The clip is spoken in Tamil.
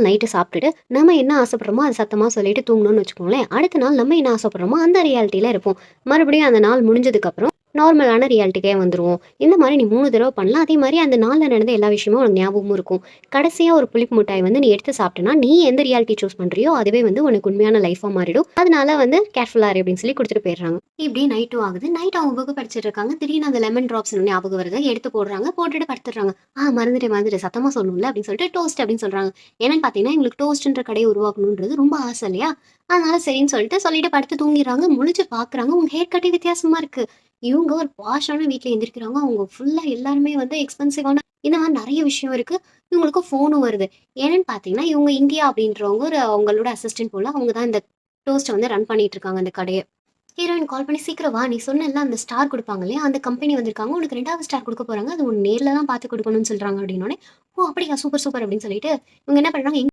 நைட்டு சாப்பிட்டுட்டு நம்ம என்ன ஆசைப்படுறோமோ அதை சத்தமா சொல்லிட்டு தூங்கணும்னு வச்சுக்கோங்களேன். அடுத்த நாள் நம்ம என்ன ஆசைப்படுறோமோ அந்த ரியாலிட்டியில இருப்போம். மறுபடியும் அந்த நாள் முடிஞ்சதுக்கப்புறம் நார்மலான ரியாலிட்டிக்கே வந்துருவோம். இந்த மாரி நீ 3 தடவ பண்ணலாம். அதே மாரி அந்த நாள்ல நடந்த எல்லா விஷயமும் உனக்கு ஞாபகமும் இருக்கும். கடைசியா ஒரு புளிப்பு மிட்டாய் வந்து நீ எடுத்து சாப்பிட்டன்னா, நீ எந்த ரியாலிட்டி சூஸ் பண்றியோ அதுவே வந்து உனக்கு உண்மையான லைஃபா மாறிடும். அதனால வந்து கேர்ஃபுல்லா இரு அப்படின்னு சொல்லி குடுத்துட்டு போயிடுறாங்க. இப்படி நைட்டும் ஆகுது. நைட் அவங்க புக் படிச்சுட்டு இருக்காங்க. திடீர்னு அந்த லெமன் டிராப்ஸ் ஞாபகம் வருது. எடுத்து போடுறாங்க. போட்டுட்டு படுத்துடுறாங்க. மறந்துட்டேன் சத்தமா சொல்லணும்ல அப்படின்னு சொல்லிட்டு டோஸ்ட் அப்படின்னு சொல்றாங்க. என்னன்னு பார்த்தீங்கன்னா, இவங்களுக்கு டோஸ்ட்ன்ற கடைய உருவாக்கணும்ன்றது ரொம்ப ஆசை இல்லையா? அதனால சரின்னு சொல்லிட்டு படுத்து தூங்கிர்றாங்க. முழிச்சு பார்க்குறாங்க. உங்க ஹேர் கட்டே வித்தியாசமா இருக்கு. இவங்க ஒரு பாஷான வீட்ல எந்திரிக்கிறாங்க. அவங்க ஃபுல்லா எல்லாருமே வந்து எக்ஸ்பென்சிவான இந்த மாரி நெறைய விஷயம் இருக்கு. இவங்களுக்கு ஃபோனும் வருது. என்னன்னு பார்த்தீங்கன்னா, இவங்க இந்தியா அப்படின்றவங்க ஒரு அவங்களோட அசிஸ்டன்ட் போல. அவங்க தான் இந்த டோஸ்ட்ட வந்து ரன் பண்ணிட்டு இருக்காங்க அந்த கடைய. ஹீரோயின் கால் பண்ணி "சீக்கிரம் வா! நீ சொன்னேல்ல அந்த ஸ்டார் குடுப்பாங்க இல்லையா? அந்த கம்பெனி வந்திருக்காங்க. உனக்கு 2வது ஸ்டார் குடுக்க போறாங்க. அது உன்ன நேர்ல தான் பார்த்து குடுக்கணும்னு சொல்றாங்க" அப்படின்னோனே, "ஓ! அப்படியா? சூப்பர், சூப்பர்" அப்படின்னு சொல்லிட்டு இவங்க என்ன பண்றாங்க